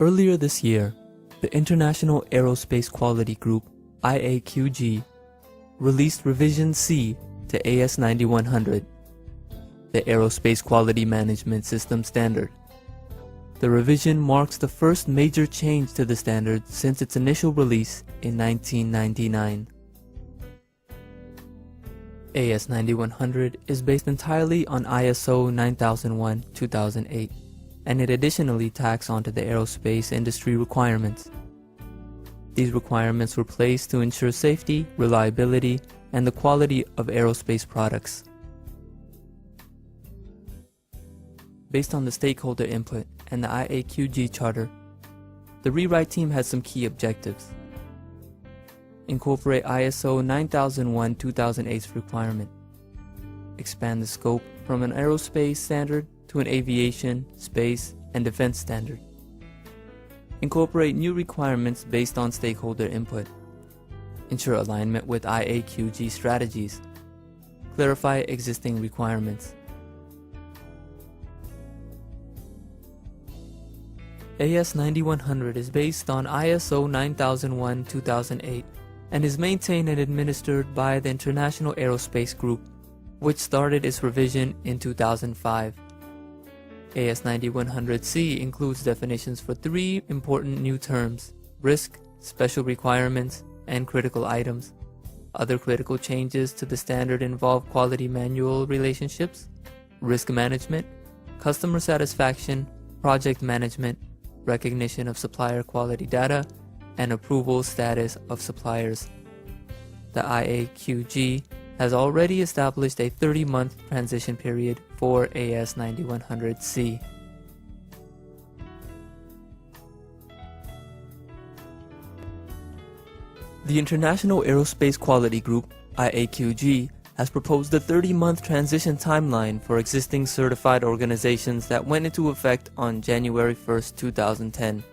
Earlier this year, the International Aerospace Quality Group, IAQG, released Revision C to AS9100, the Aerospace Quality Management System standard. The revision marks the first major change to the standard since its initial release in 1999. AS9100 is based entirely on ISO 9001-2008, and it additionally tacks onto the aerospace industry requirements. These requirements were placed to ensure safety, reliability, and the quality of aerospace products. Based on the stakeholder input and the IAQG charter, the rewrite team has some key objectives. Incorporate ISO 9001-2008's requirement. Expand the scope from an aerospace standard to an aviation, space, and defense standard. Incorporate new requirements based on stakeholder input. Ensure alignment with IAQG strategies. Clarify existing requirements. AS9100 is based on ISO 9001-2008 and is maintained and administered by the International Aerospace Group, which started its revision in 2005. AS9100C includes definitions for three important new terms: risk, special requirements, and critical items. Other critical changes to the standard involve quality manual relationships, risk management, customer satisfaction, project management, recognition of supplier quality data, and approval status of suppliers. The IAQG has already established a 30-month transition period for AS9100C. The International Aerospace Quality Group, IAQG, has proposed a 30-month transition timeline for existing certified organizations that went into effect on January 1, 2010.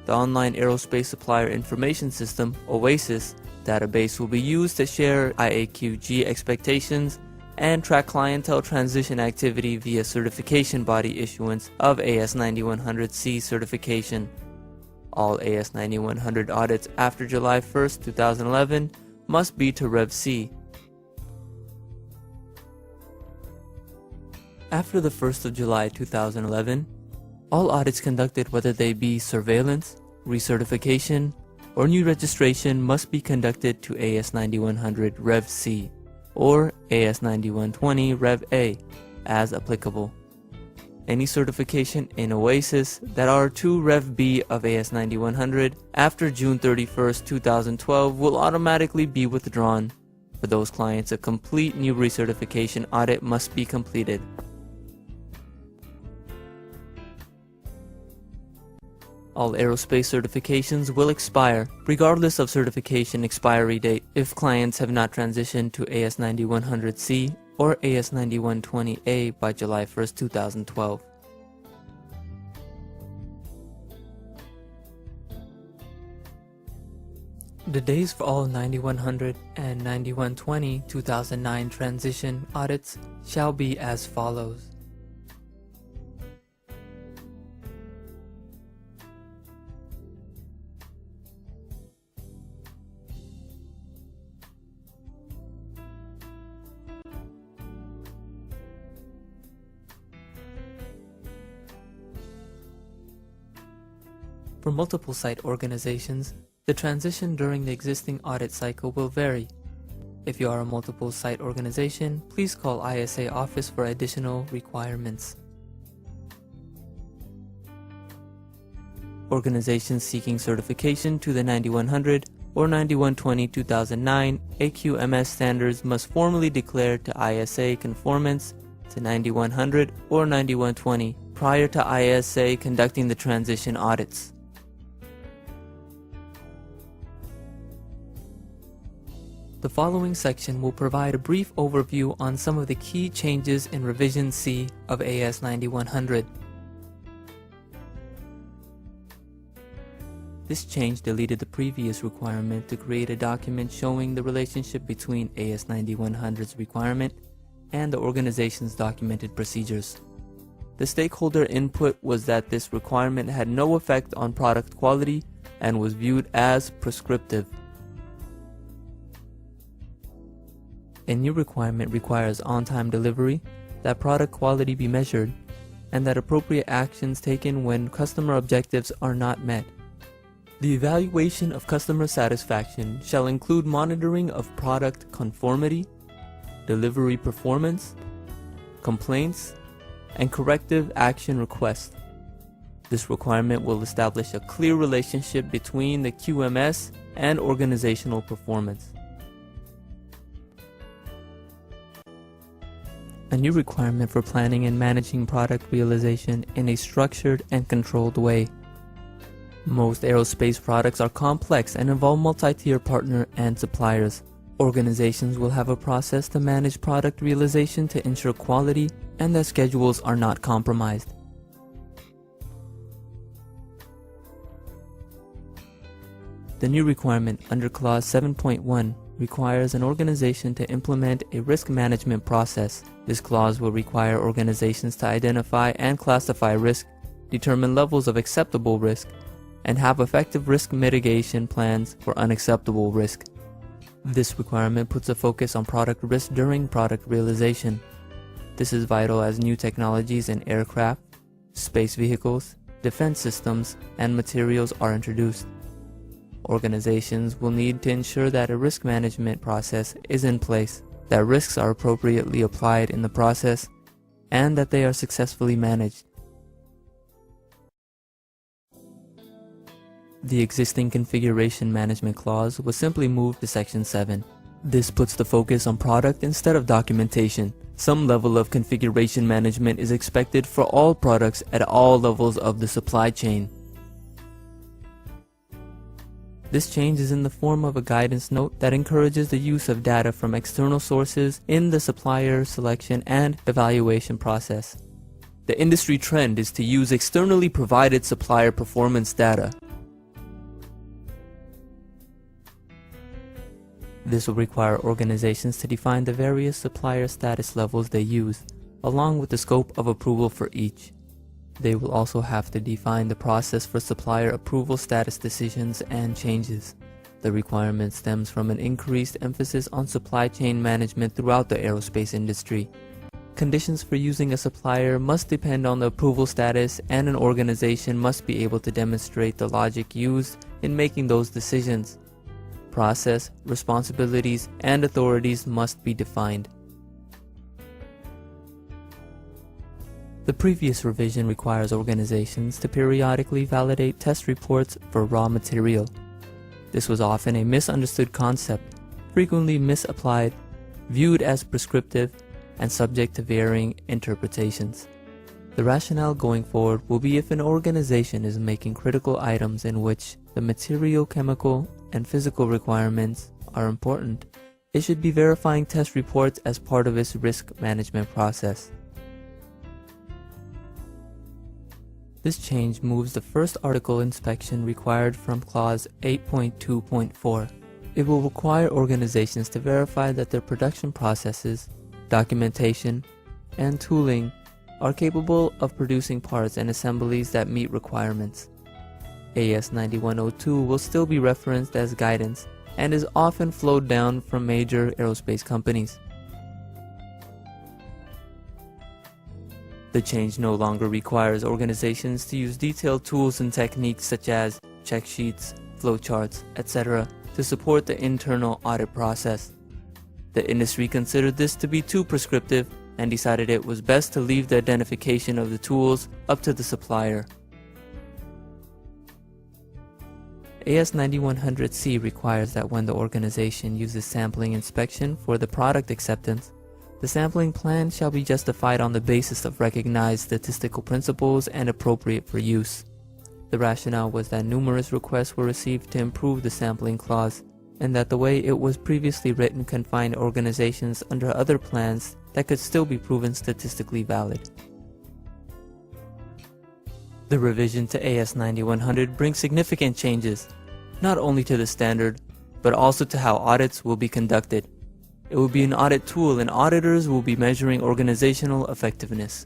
The Online Aerospace Supplier Information System, OASIS, database will be used to share IAQG expectations and track clientele transition activity via certification body issuance of AS9100C certification. All AS9100 audits after July 1, 2011 must be to Rev C. After the 1st of July 2011, all audits conducted, whether they be surveillance, recertification, or new registration, must be conducted to AS9100 Rev C or AS9120 Rev A as applicable. Any certification in OASIS that are to Rev B of AS9100 after June 31, 2012 will automatically be withdrawn. For those clients, a complete new recertification audit must be completed. All aerospace certifications will expire, regardless of certification expiry date, if clients have not transitioned to AS9100C or AS9120A by July 1, 2012. The days for all 9100 and 9120 2009 transition audits shall be as follows. For multiple site organizations, the transition during the existing audit cycle will vary. If you are a multiple site organization, please call ISA office for additional requirements. Organizations seeking certification to the 9100 or 9120-2009 AQMS standards must formally declare to ISA conformance to 9100 or 9120 prior to ISA conducting the transition audits. The following section will provide a brief overview on some of the key changes in Revision C of AS9100. This change deleted the previous requirement to create a document showing the relationship between AS9100's requirement and the organization's documented procedures. The stakeholder input was that this requirement had no effect on product quality and was viewed as prescriptive. A new requirement requires on-time delivery, that product quality be measured, and that appropriate actions taken when customer objectives are not met. The evaluation of customer satisfaction shall include monitoring of product conformity, delivery performance, complaints, and corrective action requests. This requirement will establish a clear relationship between the QMS and organizational performance. A new requirement for planning and managing product realization in a structured and controlled way. Most aerospace products are complex and involve multi-tier partner and suppliers. Organizations will have a process to manage product realization to ensure quality and that schedules are not compromised. The new requirement under Clause 7.1 requires an organization to implement a risk management process. This clause will require organizations to identify and classify risk, determine levels of acceptable risk, and have effective risk mitigation plans for unacceptable risk. This requirement puts a focus on product risk during product realization. This is vital as new technologies in aircraft, space vehicles, defense systems, and materials are introduced. Organizations will need to ensure that a risk management process is in place, that risks are appropriately applied in the process, and that they are successfully managed. The existing configuration management clause was simply moved to Section 7. This puts the focus on product instead of documentation. Some level of configuration management is expected for all products at all levels of the supply chain. This change is in the form of a guidance note that encourages the use of data from external sources in the supplier selection and evaluation process. The industry trend is to use externally provided supplier performance data. This will require organizations to define the various supplier status levels they use, along with the scope of approval for each. They will also have to define the process for supplier approval status decisions and changes. The requirement stems from an increased emphasis on supply chain management throughout the aerospace industry. Conditions for using a supplier must depend on the approval status, and an organization must be able to demonstrate the logic used in making those decisions. Process, responsibilities, and authorities must be defined. The previous revision requires organizations to periodically validate test reports for raw material. This was often a misunderstood concept, frequently misapplied, viewed as prescriptive, and subject to varying interpretations. The rationale going forward will be if an organization is making critical items in which the material, chemical, and physical requirements are important, it should be verifying test reports as part of its risk management process. This change moves the first article inspection required from Clause 8.2.4. It will require organizations to verify that their production processes, documentation, and tooling are capable of producing parts and assemblies that meet requirements. AS9100 will still be referenced as guidance and is often flowed down from major aerospace companies. The change no longer requires organizations to use detailed tools and techniques such as check sheets, flowcharts, etc. to support the internal audit process. The industry considered this to be too prescriptive and decided it was best to leave the identification of the tools up to the supplier. AS9100C requires that when the organization uses sampling inspection for the product acceptance, the sampling plan shall be justified on the basis of recognized statistical principles and appropriate for use. The rationale was that numerous requests were received to improve the sampling clause, and that the way it was previously written confined organizations under other plans that could still be proven statistically valid. The revision to AS9100 brings significant changes, not only to the standard, but also to how audits will be conducted. It will be an audit tool, and auditors will be measuring organizational effectiveness.